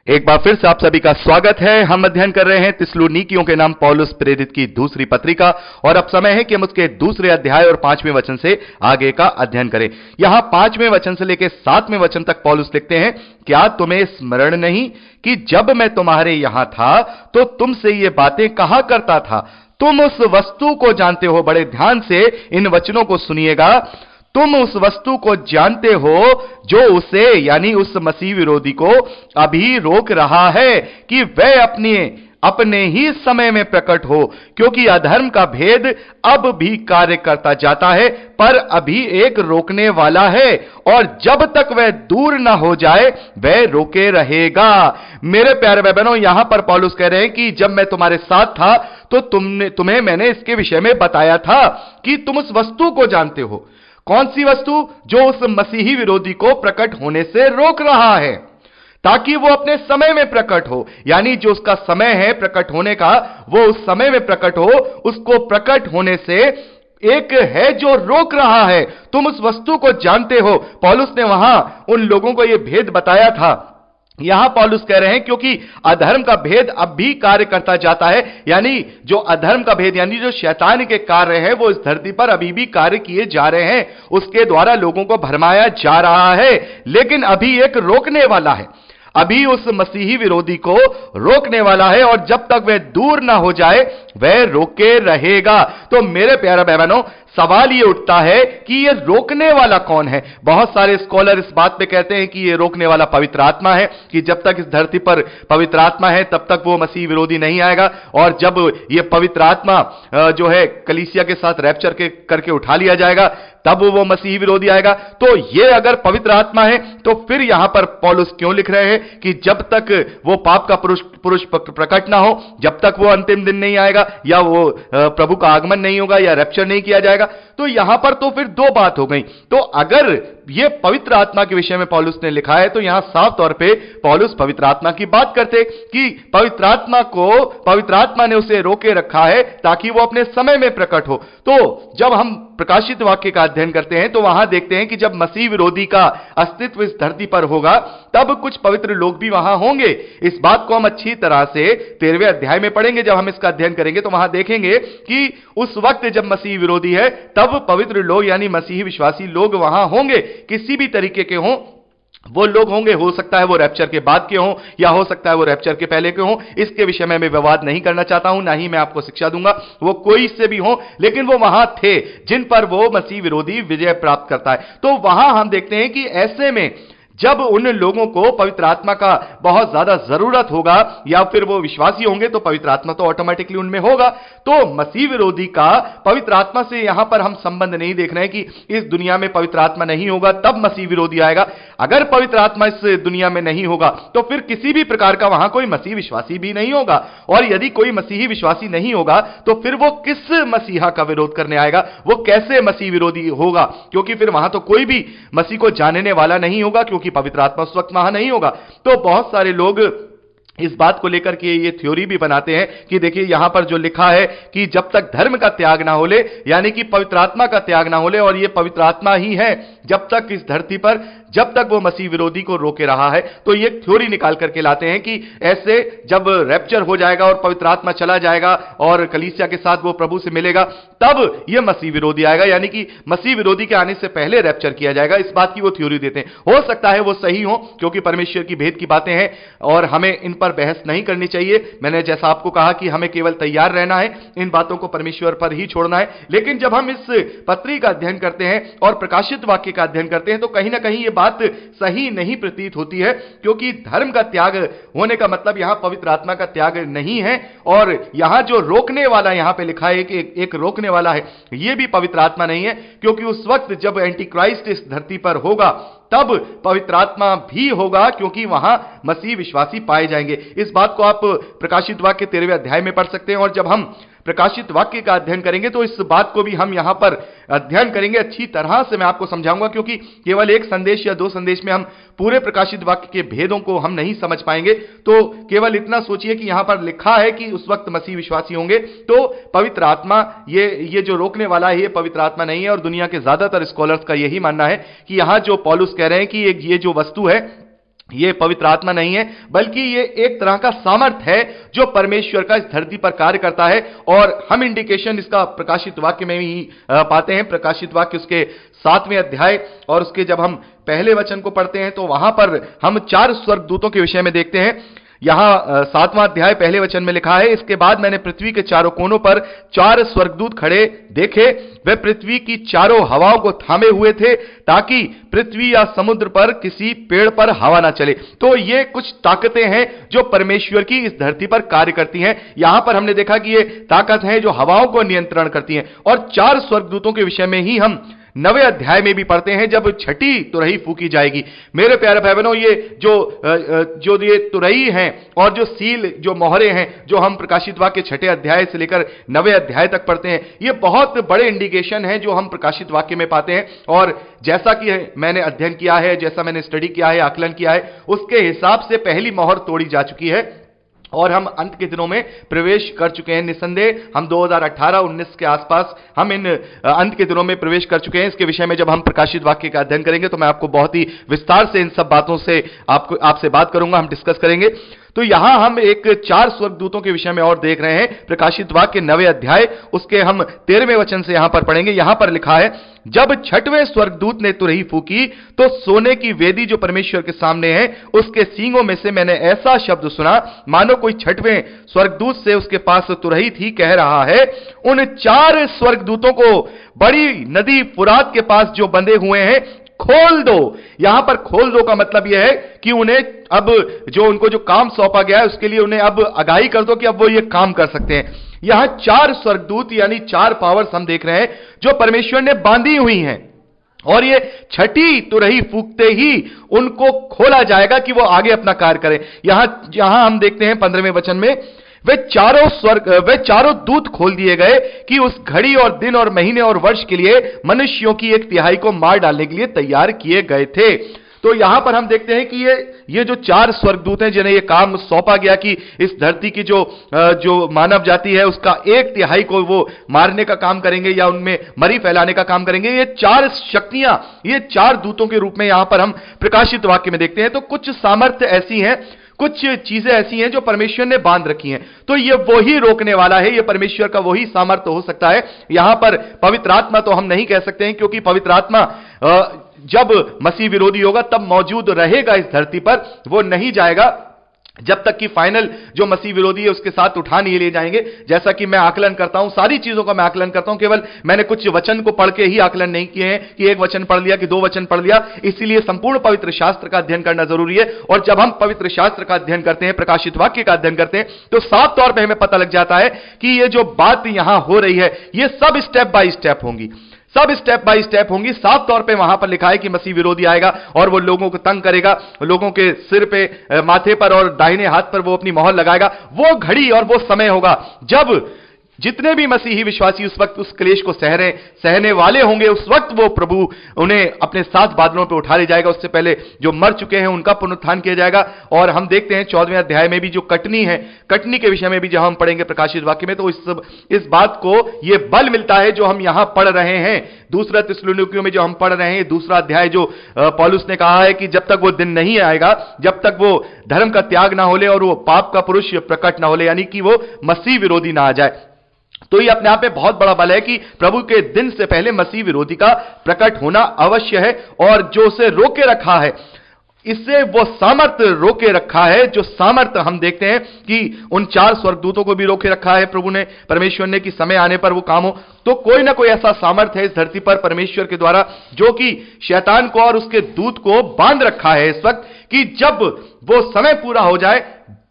एक बार फिर से आप सभी का स्वागत है। हम अध्ययन कर रहे हैं थिस्सलुनीकियों के नाम पौलुस प्रेरित की दूसरी पत्रिका, और अब समय है कि हम उसके दूसरे अध्याय और 5वें वचन से आगे का अध्ययन करें। यहां 5वें वचन से लेकर 7वें वचन तक पौलुस लिखते हैं, क्या तुम्हें स्मरण नहीं कि जब मैं तुम्हारे यहां था तो तुमसे ये बातें कहा करता था। तुम उस वस्तु को जानते हो। बड़े ध्यान से इन वचनों को सुनिएगा। तुम उस वस्तु को जानते हो जो उसे यानी उस मसीह विरोधी को अभी रोक रहा है कि वह अपने ही समय में प्रकट हो, क्योंकि अधर्म का भेद अब भी कार्य करता जाता है, पर अभी एक रोकने वाला है, और जब तक वह दूर ना हो जाए वह रोके रहेगा। मेरे प्यारे भाई बहनों, यहां पर पौलुस कह रहे हैं कि जब मैं तुम्हारे साथ था तो तुम्हें मैंने इसके विषय में बताया था कि तुम उस वस्तु को जानते हो। कौन सी वस्तु? जो उस मसीही विरोधी को प्रकट होने से रोक रहा है, ताकि वो अपने समय में प्रकट हो। यानी जो उसका समय है प्रकट होने का, वो उस समय में प्रकट हो। उसको प्रकट होने से एक है जो रोक रहा है। तुम उस वस्तु को जानते हो। पौलुस ने वहां उन लोगों को यह भेद बताया था। यहां पौलुस कह रहे हैं क्योंकि अधर्म का भेद अब भी कार्य करता जाता है, यानी जो अधर्म का भेद यानी जो शैतान के कार्य हैं वो इस धरती पर अभी भी कार्य किए जा रहे हैं। उसके द्वारा लोगों को भरमाया जा रहा है, लेकिन अभी एक रोकने वाला है। अभी उस मसीही विरोधी को रोकने वाला है, और जब तक वह दूर ना हो जाए वह रोके रहेगा। तो मेरे प्यारे भाई बहनों, सवाल यह उठता है कि यह रोकने वाला कौन है। बहुत सारे स्कॉलर इस बात पे कहते हैं कि यह रोकने वाला पवित्र आत्मा है, कि जब तक इस धरती पर पवित्र आत्मा है तब तक वो मसीह विरोधी नहीं आएगा, और जब यह पवित्र आत्मा जो है कलीसिया के साथ रैप्चर करके उठा लिया जाएगा तब वो मसीही विरोधी आएगा। तो ये अगर पवित्र आत्मा है तो फिर यहां पर पौलुस क्यों लिख रहे हैं कि जब तक वो पाप का पुरुष प्रकट ना हो, जब तक वो अंतिम दिन नहीं आएगा, या वो प्रभु का आगमन नहीं होगा, या रैप्चर नहीं किया जाएगा। तो यहां पर तो फिर दो बात हो गई। तो अगर ये पवित्र आत्मा के विषय में पौलुस ने लिखा है तो यहां साफ तौर पे पौलुस पवित्र आत्मा की बात करते कि पवित्र आत्मा ने उसे रोके रखा है ताकि वो अपने समय में प्रकट हो। तो जब हम प्रकाशित वाक्य का अध्ययन करते हैं तो वहां देखते हैं कि जब मसीह विरोधी का अस्तित्व इस धरती पर होगा तब कुछ पवित्र लोग भी वहां होंगे। इस बात को हम अच्छी तरह से 13वें अध्याय में पढ़ेंगे। जब हम इसका अध्ययन करेंगे तो वहां देखेंगे कि उस वक्त जब मसीह विरोधी है तब पवित्र लोग यानी मसीही विश्वासी लोग वहां होंगे, किसी भी तरीके के हों वो लोग होंगे। हो सकता है वो रैप्चर के बाद के हों, या हो सकता है वो रैप्चर के पहले के हों। इसके विषय में मैं विवाद नहीं करना चाहता हूं, ना ही मैं आपको शिक्षा दूंगा। वो कोई से भी हो, लेकिन वो वहां थे जिन पर वो मसीह विरोधी विजय प्राप्त करता है। तो वहां हम देखते हैं कि ऐसे में जब उन लोगों को पवित्र आत्मा का बहुत ज्यादा जरूरत होगा, या फिर वो विश्वासी होंगे, तो पवित्र आत्मा तो ऑटोमेटिकली उनमें होगा। तो मसीह विरोधी का पवित्र आत्मा से यहां पर हम संबंध नहीं देख रहे हैं कि इस दुनिया में पवित्र आत्मा नहीं होगा तब मसीह विरोधी आएगा। अगर पवित्र आत्मा इस दुनिया में नहीं होगा तो फिर किसी भी प्रकार का वहां कोई मसीह विश्वासी भी नहीं होगा, और यदि कोई मसीही विश्वासी नहीं होगा तो फिर वो किस मसीहा का विरोध करने आएगा? वो कैसे मसीह विरोधी होगा? क्योंकि फिर वहां तो कोई भी मसीह को जानने वाला नहीं होगा, क्योंकि पवित्र आत्मा उस वक्त वहां नहीं होगा। तो बहुत सारे लोग इस बात को लेकर के ये थ्योरी भी बनाते हैं कि देखिए यहां पर जो लिखा है कि जब तक धर्म का त्याग ना हो ले, यानी कि पवित्र आत्मा का त्याग ना हो ले, और ये पवित्र आत्मा ही है जब तक इस धरती पर, जब तक वो मसीह विरोधी को रोके रहा है। तो ये थ्योरी निकाल करके लाते हैं कि ऐसे जब रैप्चर हो जाएगा और पवित्र आत्मा चला जाएगा और कलीसिया के साथ वो प्रभु से मिलेगा, तब ये मसीह विरोधी आएगा, यानी कि मसीह विरोधी के आने से पहले रैप्चर किया जाएगा। इस बात की वो थ्योरी देते हैं। हो सकता है वो सही हो, क्योंकि परमेश्वर की भेद की बातें हैं और हमें इन पर बहस नहीं करनी चाहिए। मैंने जैसा आपको कहा कि हमें केवल तैयार रहना है, इन बातों को परमेश्वर पर ही छोड़ना है। लेकिन जब हम इस पत्री का अध्ययन करते हैं और प्रकाशित वाक्य का अध्ययन करते हैं तो कहीं ना कहीं ये बात सही नहीं प्रतीत होती है, क्योंकि धर्म का त्याग होने का मतलब यहां पवित्र आत्मा का त्याग नहीं है। और यहां जो रोकने वाला यहां पे लिखा है कि एक रोकने वाला है, यह भी पवित्र आत्मा नहीं है, क्योंकि उस वक्त जब एंटी क्राइस्ट इस धरती पर होगा तब पवित्र आत्मा भी होगा, क्योंकि वहां मसीह विश्वासी पाए जाएंगे। इस बात को आप प्रकाशित वाक्य 13वें अध्याय में पढ़ सकते हैं। और जब हम प्रकाशित वाक्य का अध्ययन करेंगे तो इस बात को भी हम यहां पर अध्ययन करेंगे अच्छी तरह से। मैं आपको समझाऊंगा, क्योंकि केवल एक संदेश या दो संदेश में हम पूरे प्रकाशित वाक्य के भेदों को हम नहीं समझ पाएंगे। तो केवल इतना सोचिए कि यहां पर लिखा है कि उस वक्त मसीह विश्वासी होंगे, तो पवित्र आत्मा ये जो रोकने वाला है ये पवित्र आत्मा नहीं है। और दुनिया के ज्यादातर स्कॉलर्स का यही मानना है कि यहां जो पौलुस कह रहे हैं कि ये जो वस्तु है ये पवित्र आत्मा नहीं है, बल्कि ये एक तरह का सामर्थ है जो परमेश्वर का इस धरती पर कार्य करता है। और हम इंडिकेशन इसका प्रकाशित वाक्य में ही पाते हैं। प्रकाशित वाक्य उसके 7वें अध्याय और उसके जब हम पहले वचन को पढ़ते हैं तो वहां पर हम 4 स्वर्गदूतों के विषय में देखते हैं। यहां 7वां अध्याय पहले वचन में लिखा है, इसके बाद मैंने पृथ्वी के चारों कोनों पर 4 स्वर्गदूत खड़े देखे। वे पृथ्वी की चारों हवाओं को थामे हुए थे ताकि पृथ्वी या समुद्र पर किसी पेड़ पर हवा ना चले। तो ये कुछ ताकतें हैं जो परमेश्वर की इस धरती पर कार्य करती हैं। यहां पर हमने देखा कि ये ताकत है जो हवाओं को नियंत्रण करती हैं। और 4 स्वर्गदूतों के विषय में ही हम 9वें अध्याय में भी पढ़ते हैं जब छठी तुरही फूकी जाएगी। मेरे प्यारे भाई बहनों, ये जो ये तुरही हैं और जो सील, जो मोहरे हैं, जो हम प्रकाशित वाक्य 6ठे अध्याय से लेकर 9वें अध्याय तक पढ़ते हैं, ये बहुत बड़े इंडिकेशन हैं जो हम प्रकाशित वाक्य में पाते हैं। और जैसा कि मैंने अध्ययन किया है, जैसा मैंने स्टडी किया है, आकलन किया है, उसके हिसाब से पहली मोहर तोड़ी जा चुकी है और हम अंत के दिनों में प्रवेश कर चुके हैं। निसंदेह हम 2018-19 के आसपास हम इन अंत के दिनों में प्रवेश कर चुके हैं। इसके विषय में जब हम प्रकाशित वाक्य का अध्ययन करेंगे तो मैं आपको बहुत ही विस्तार से इन सब बातों से आपसे बात करूंगा, हम डिस्कस करेंगे। तो यहां हम एक 4 स्वर्गदूतों के विषय में और देख रहे हैं। प्रकाशित वाक्य 9वें अध्याय उसके हम 13वें वचन से यहां पर पढ़ेंगे। यहां पर लिखा है, जब 6वें स्वर्गदूत ने तुरही फूकी तो सोने की वेदी जो परमेश्वर के सामने है उसके सींगों में से मैंने ऐसा शब्द सुना मानो कोई 6वें स्वर्गदूत से उसके पास तुरही थी कह रहा है, उन 4 स्वर्गदूतों को बड़ी नदी फुरात के पास जो बंधे हुए हैं खोल दो। यहां पर खोल दो का मतलब यह है कि उन्हें अब जो उनको जो काम सौंपा गया है उसके लिए उन्हें अब आगाही कर दो कि अब वो ये काम कर सकते हैं। यहां 4 स्वर्गदूत यानी 4 पावर्स हम देख रहे हैं जो परमेश्वर ने बांधी हुई हैं और ये छठी तुरही फूकते ही उनको खोला जाएगा कि वो आगे अपना कार्य करें। यहां हम देखते हैं 15वें वचन में, वे चारों दूत खोल दिए गए कि उस घड़ी और दिन और महीने और वर्ष के लिए मनुष्यों की 1/3 को मार डालने के लिए तैयार किए गए थे। तो यहां पर हम देखते हैं कि ये जो 4 स्वर्गदूत हैं जिन्हें ये काम सौंपा गया कि इस धरती की जो मानव जाति है उसका 1/3 को वो मारने का काम करेंगे या उनमें मरी फैलाने का काम करेंगे। ये 4 शक्तियां, ये 4 दूतों के रूप में यहां पर हम प्रकाशित वाक्य में देखते हैं। तो कुछ सामर्थ्य ऐसी हैं, कुछ चीजें ऐसी हैं जो परमेश्वर ने बांध रखी हैं। तो ये वही रोकने वाला है, ये परमेश्वर का वही सामर्थ्य हो सकता है। यहां पर पवित्र आत्मा तो हम नहीं कह सकते हैं क्योंकि पवित्र आत्मा जब मसीह विरोधी होगा तब मौजूद रहेगा इस धरती पर, वो नहीं जाएगा जब तक कि फाइनल जो मसीह विरोधी है उसके साथ उठा नहीं ले जाएंगे। जैसा कि मैं आकलन करता हूं, सारी चीजों का मैं आकलन करता हूं, केवल मैंने कुछ वचन को पढ़ के ही आकलन नहीं किए हैं कि एक वचन पढ़ लिया कि 2 वचन पढ़ लिया। इसीलिए संपूर्ण पवित्र शास्त्र का अध्ययन करना जरूरी है। और जब हम पवित्र शास्त्र का अध्ययन करते हैं, प्रकाशित वाक्य का अध्ययन करते हैं, तो साफ तौर पर हमें पता लग जाता है कि ये जो बात यहां हो रही है ये सब स्टेप बाय स्टेप होंगी, सब स्टेप बाय स्टेप होंगी। साफ तौर पे वहां पर लिखा है कि मसीह विरोधी आएगा और वो लोगों को तंग करेगा, लोगों के सिर पे, माथे पर और दाहिने हाथ पर वो अपनी मोहर लगाएगा। वो घड़ी और वो समय होगा जब जितने भी मसीही विश्वासी उस वक्त उस क्लेश को सहने वाले होंगे, उस वक्त वो प्रभु उन्हें अपने साथ बादलों पे उठा ले जाएगा। उससे पहले जो मर चुके हैं उनका पुनरुत्थान किया जाएगा। और हम देखते हैं 14वें अध्याय में भी जो कटनी है, कटनी के विषय में भी जब हम पढ़ेंगे प्रकाशित वाक्य में, तो इस बात को ये बल मिलता है जो हम यहां पढ़ रहे हैं। दूसरा थिस्सलुनीकियों में जो हम पढ़ रहे हैं, दूसरा अध्याय जो पौलुस ने कहा है कि जब तक वो दिन नहीं आएगा, जब तक वो धर्म का त्याग ना हो ले और वो पाप का पुरुष प्रकट ना हो ले, यानी कि वो मसीह विरोधी ना आ जाए। तो ये अपने आप में बहुत बड़ा बल है कि प्रभु के दिन से पहले मसीह विरोधी का प्रकट होना अवश्य है। और जो उसे रोके रखा है, इससे वो सामर्थ्य रोके रखा है, जो सामर्थ्य हम देखते हैं कि उन 4 स्वर्गदूतों को भी रोके रखा है प्रभु ने, परमेश्वर ने, कि समय आने पर वो काम हो। तो कोई ना कोई ऐसा सामर्थ्य है इस धरती पर परमेश्वर के द्वारा जो कि शैतान को और उसके दूत को बांध रखा है इस वक्त, कि जब वो समय पूरा हो जाए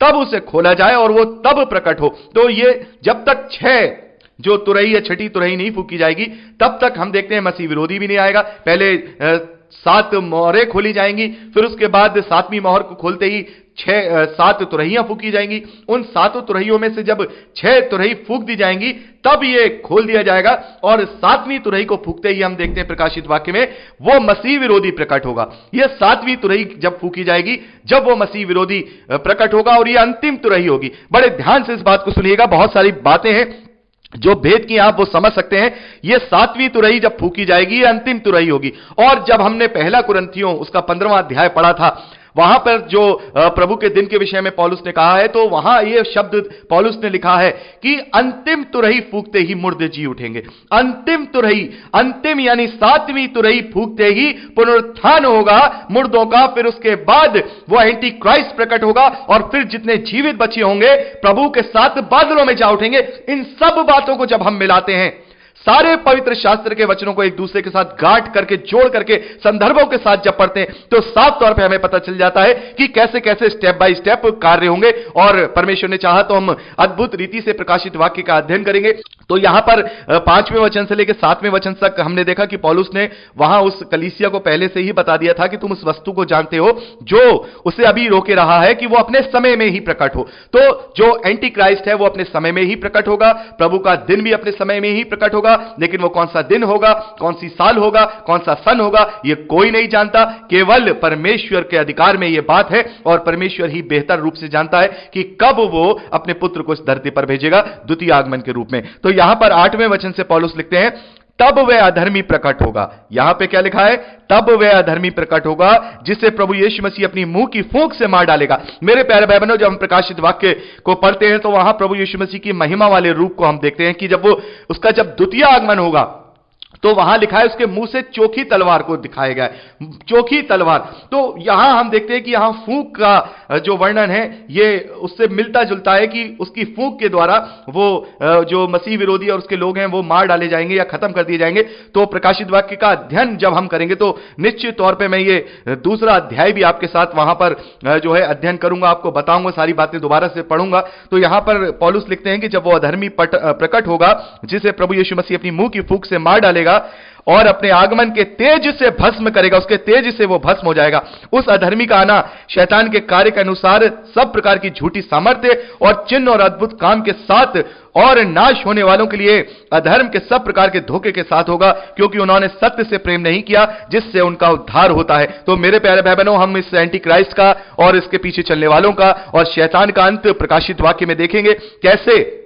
तब उसे खोला जाए और वो तब प्रकट हो। तो ये जब तक 6 जो तुरही है, छठी तुरही नहीं फूकी जाएगी, तब तक हम देखते हैं मसीह विरोधी भी नहीं आएगा। पहले 7 मोहरें खोली जाएंगी, फिर उसके बाद 7वीं मोहर को खोलते ही 7 तुरहियां फूकी जाएंगी। उन 7 तुरहियों में से जब 6 तुरही फूक दी जाएंगी तब ये खोल दिया जाएगा। और 7वीं तुरही को फूकते ही हम देखते हैं प्रकाशित वाक्य में वो मसीह विरोधी प्रकट होगा। ये 7वीं तुरही जब फूकी जाएगी, जब वो मसीह विरोधी प्रकट होगा और ये अंतिम तुरही होगी। बड़े ध्यान से इस बात को सुनिएगा, बहुत सारी बातें हैं जो भेद की आप वो समझ सकते हैं। ये 7वीं तुरही जब फूकी जाएगी ये अंतिम तुरही होगी। और जब हमने पहला कुरिन्थियों उसका 15वां अध्याय पढ़ा था, वहां पर जो प्रभु के दिन के विषय में पौलुस ने कहा है, तो वहां यह शब्द पौलुस ने लिखा है कि अंतिम तुरही फूंकते ही मुर्दे जी उठेंगे। अंतिम तुरही, अंतिम यानी 7वीं तुरही फूंकते ही पुनरुत्थान होगा मुर्दों का। फिर उसके बाद वो एंटी क्राइस्ट प्रकट होगा और फिर जितने जीवित बचे होंगे प्रभु के साथ बादलों में जा उठेंगे। इन सब बातों को जब हम मिलाते हैं, सारे पवित्र शास्त्र के वचनों को एक दूसरे के साथ गांठ करके, जोड़ करके, संदर्भों के साथ जब पढ़ते हैं, तो साफ तौर पे हमें पता चल जाता है कि कैसे कैसे स्टेप बाय स्टेप कार्य होंगे। और परमेश्वर ने चाहा तो हम अद्भुत रीति से प्रकाशित वाक्य का अध्ययन करेंगे। तो यहां पर 5वें वचन से लेकर 7वें वचन तक हमने देखा कि पौलुस ने वहां उस कलीसिया को पहले से ही बता दिया था कि तुम उस वस्तु को जानते हो जो उसे अभी रोके रहा है कि वो अपने समय में ही प्रकट हो। तो जो एंटी क्राइस्ट है वो अपने समय में ही प्रकट होगा, प्रभु का दिन भी अपने समय में ही प्रकट होगा। लेकिन वो कौन सा दिन होगा, कौन सी साल होगा, कौन सा सन होगा, ये कोई नहीं जानता। केवल परमेश्वर के अधिकार में यह बात है और परमेश्वर ही बेहतर रूप से जानता है कि कब वो अपने पुत्र को इस धरती पर भेजेगा द्वितीय आगमन के रूप में। तो यहां पर 8वें वचन से पौलुस लिखते हैं, तब वह अधर्मी प्रकट होगा। यहां पे क्या लिखा है? तब वह अधर्मी प्रकट होगा जिसे प्रभु यीशु मसीह अपनी मुंह की फूंक से मार डालेगा। मेरे प्यारे भाई बहनों, जब हम प्रकाशित वाक्य को पढ़ते हैं तो वहां प्रभु यीशु मसीह की महिमा वाले रूप को हम देखते हैं कि जब वो उसका जब द्वितीय आगमन होगा तो वहां लिखा है उसके मुंह से चोखी तलवार को दिखाया गया है। चोखी तलवार, तो यहां हम देखते हैं कि यहां फूंक का जो वर्णन है ये उससे मिलता जुलता है कि उसकी फूंक के द्वारा वो जो मसीह विरोधी और उसके लोग हैं वो मार डाले जाएंगे या खत्म कर दिए जाएंगे। तो प्रकाशित वाक्य का अध्ययन जब हम करेंगे तो निश्चित तौर पर मैं ये दूसरा अध्याय भी आपके साथ वहां पर जो है अध्ययन करूंगा, आपको बताऊंगा, सारी बातें दोबारा से पढ़ूंगा। तो यहां पर पौलुस लिखते हैं कि जब वो अधर्मी प्रकट होगा जिसे प्रभु यीशु मसीह अपनी मुंह की फूंक से मार डालेगा और अपने आगमन के तेज से भस्म करेगा, उसके तेज से वो भस्म हो जाएगा। उस अधर्मी का आना शैतान के कार्य के अनुसार सब प्रकार की झूठी सामर्थ्य और चिन्ह और अद्भुत काम के साथ और नाश होने वालों के लिए अधर्म के सब प्रकार के धोखे के साथ होगा, क्योंकि उन्होंने सत्य से प्रेम नहीं किया जिससे उनका उद्धार होता है। तो मेरे प्यारे भाई बहनों, हम इस एंटी क्राइस्ट का और इसके पीछे चलने वालों का और शैतान का अंत प्रकाशित वाक्य में देखेंगे, कैसे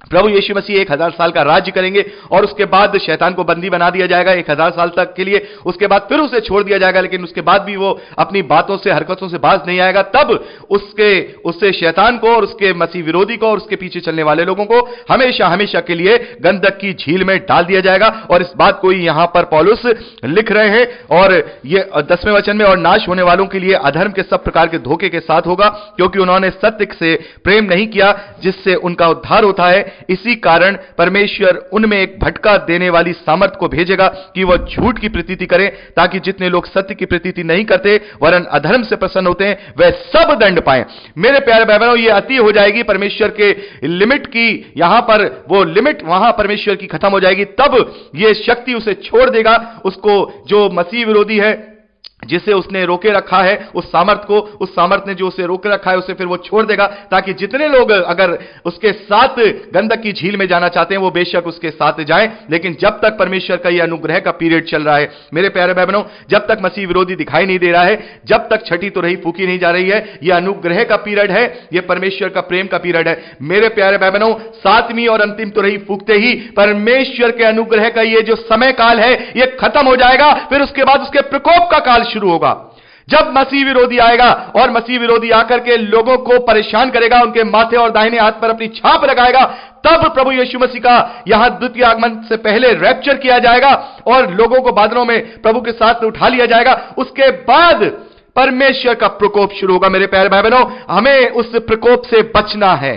प्रभु यीशु मसीह 1000 साल का राज्य करेंगे और उसके बाद शैतान को बंदी बना दिया जाएगा 1000 साल तक के लिए। उसके बाद फिर उसे छोड़ दिया जाएगा, लेकिन उसके बाद भी वो अपनी बातों से, हरकतों से बाज नहीं आएगा। तब उससे शैतान को और उसके मसीह विरोधी को और उसके पीछे चलने वाले लोगों को हमेशा हमेशा के लिए गंधक की झील में डाल दिया जाएगा। और इस बात को यहां पर पौलुस लिख रहे हैं। और ये 10वें वचन में, और नाश होने वालों के लिए अधर्म के सब प्रकार के धोखे के साथ होगा, क्योंकि उन्होंने सत्य से प्रेम नहीं किया जिससे उनका उद्धार होता है। इसी कारण परमेश्वर उनमें एक भटका देने वाली सामर्थ को भेजेगा कि वह झूठ की प्रतीति करें, ताकि जितने लोग सत्य की प्रतीति नहीं करते वरन अधर्म से प्रसन्न होते हैं वह सब दंड पाएं। मेरे प्यारे भाई बहनों, यह अति हो जाएगी परमेश्वर के लिमिट की, यहां पर वो लिमिट वहां परमेश्वर की खत्म हो जाएगी। तब यह शक्ति उसे छोड़ देगा, उसको जो मसीह विरोधी है जिसे उसने रोके रखा है, उस सामर्थ ने जो उसे रोके रखा है उसे फिर वो छोड़ देगा, ताकि जितने लोग अगर उसके साथ गंधक की झील में जाना चाहते हैं वो बेशक उसके साथ जाएं। लेकिन जब तक परमेश्वर का यह अनुग्रह का पीरियड चल रहा है मेरे प्यारे भाई बहनों, जब तक मसीह विरोधी दिखाई नहीं दे रहा है, जब तक छठी तुरही फूकी नहीं जा रही है, यह अनुग्रह का पीरियड है, यह परमेश्वर का प्रेम का पीरियड है। मेरे प्यारे भाई बहनों, 7वीं और अंतिम तुरही फूकते ही परमेश्वर के अनुग्रह का यह जो समय काल है यह खत्म हो जाएगा। फिर उसके बाद उसके प्रकोप का काल शुरू होगा, जब मसीह विरोधी आएगा और मसीह विरोधी आकर के लोगों को परेशान करेगा, उनके माथे और दाहिने हाथ पर अपनी छाप लगाएगा। तब प्रभु यीशु मसीह का यहां द्वितीय आगमन से पहले रैप्चर किया जाएगा और लोगों को बादलों में प्रभु के साथ उठा लिया जाएगा। उसके बाद परमेश्वर का प्रकोप शुरू होगा। मेरे प्यारे भाई बहनों, हमें उस प्रकोप से बचना है,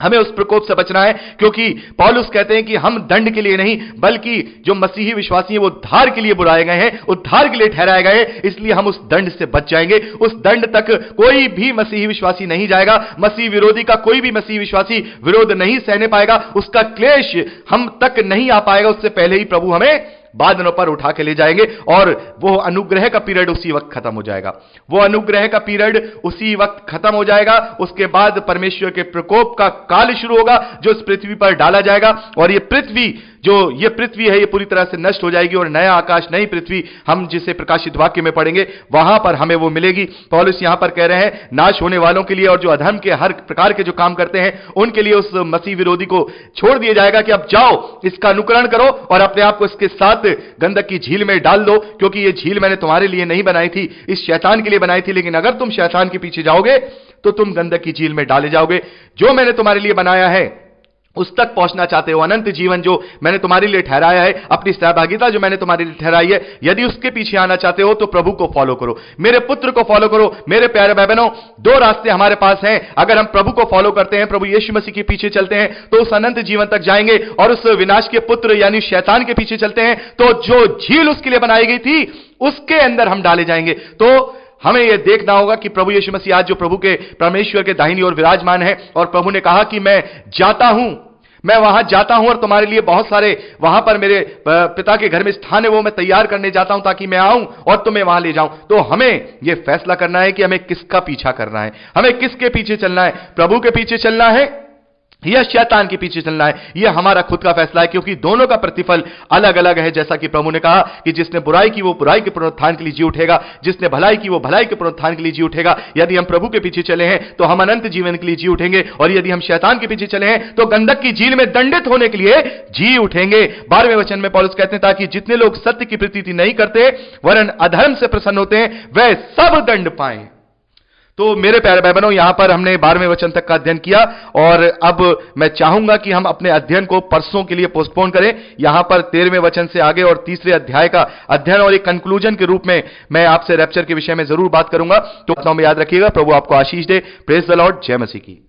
हमें उस प्रकोप से बचना है, क्योंकि पौलुस कहते हैं कि हम दंड के लिए नहीं बल्कि जो मसीही विश्वासी हैं वो उद्धार के लिए बुलाए गए हैं, उद्धार के लिए ठहराए गए हैं, इसलिए हम उस दंड से बच जाएंगे। उस दंड तक कोई भी मसीही विश्वासी नहीं जाएगा, मसीह विरोधी का कोई भी मसीही विश्वासी विरोध नहीं सहने पाएगा, उसका क्लेश हम तक नहीं आ पाएगा। उससे पहले ही प्रभु हमें बादलों पर उठा के ले जाएंगे और वो अनुग्रह का पीरियड उसी वक्त खत्म हो जाएगा। वो अनुग्रह का पीरियड उसी वक्त खत्म हो जाएगा। उसके बाद परमेश्वर के प्रकोप का काल शुरू होगा जो इस पृथ्वी पर डाला जाएगा। और ये पृथ्वी जो ये पृथ्वी है ये पूरी तरह से नष्ट हो जाएगी और नया आकाश नई पृथ्वी हम जिसे प्रकाशित वाक्य में पढ़ेंगे वहां पर हमें वो मिलेगी। पौलुस यहां पर कह रहे हैं नाश होने वालों के लिए और जो अधर्म के हर प्रकार के जो काम करते हैं उनके लिए उस मसीह विरोधी को छोड़ दिया जाएगा कि अब जाओ इसका अनुकरण करो और अपने आप को इसके साथ गंधक की झील में डाल दो, क्योंकि ये झील मैंने तुम्हारे लिए नहीं बनाई थी, इस शैतान के लिए बनाई थी, लेकिन अगर तुम शैतान के पीछे जाओगे तो तुम गंधक की झील में डाले जाओगे। जो मैंने तुम्हारे लिए बनाया है उस तक पहुंचना चाहते हो, अनंत जीवन जो मैंने तुम्हारे लिए ठहराया है, अपनी सहभागिता जो मैंने तुम्हारे लिए ठहराई है, यदि उसके पीछे आना चाहते हो तो प्रभु को फॉलो करो, मेरे पुत्र को फॉलो करो। मेरे प्यारे भाई बहनों, दो रास्ते हमारे पास हैं। अगर हम प्रभु को फॉलो करते हैं, प्रभु यीशु मसीह के पीछे चलते हैं तो उस अनंत जीवन तक जाएंगे, और उस विनाश के पुत्र यानी शैतान के पीछे चलते हैं तो जो झील उसके लिए बनाई गई थी उसके अंदर हम डाले जाएंगे। तो हमें यह देखना होगा कि प्रभु यीशु मसीह आज जो प्रभु के परमेश्वर के दाहिनी ओर विराजमान है, और प्रभु ने कहा कि मैं जाता हूं, मैं वहां जाता हूं और तुम्हारे लिए बहुत सारे वहां पर मेरे पिता के घर में स्थान है वो मैं तैयार करने जाता हूं ताकि मैं आऊं और तुम्हें वहां ले जाऊं। तो हमें यह फैसला करना है कि हमें किसका पीछा करना है, हमें किसके पीछे चलना है, प्रभु के पीछे चलना है यह शैतान के पीछे चलना है। यह हमारा खुद का फैसला है, क्योंकि दोनों का प्रतिफल अलग अलग है। जैसा कि प्रभु ने कहा कि जिसने बुराई की वो बुराई के पुनरुत्थान के लिए जी उठेगा, जिसने भलाई की वो भलाई के पुनरुत्थान के लिए जी उठेगा। यदि हम प्रभु के पीछे चले हैं तो हम अनंत जीवन के लिए जी उठेंगे, और यदि हम शैतान के पीछे चले हैं तो गंधक की झील में दंडित होने के लिए जी उठेंगे। 12वें वचन में पौलुस कहते हैं ताकि जितने लोग सत्य की प्रतीति नहीं करते वरन अधर्म से प्रसन्न होते हैं वह सब दंड पाएं। तो मेरे प्यारे भाई बहनों, यहां पर हमने 12वें वचन तक का अध्ययन किया, और अब मैं चाहूंगा कि हम अपने अध्ययन को परसों के लिए पोस्टपोन करें। यहां पर 13वें वचन से आगे और तीसरे अध्याय का अध्ययन और एक कंक्लूजन के रूप में मैं आपसे रैप्चर के विषय में जरूर बात करूंगा। तो में याद रखिएगा। प्रभु आपको आशीष दे। Praise the lord. जय मसीह की।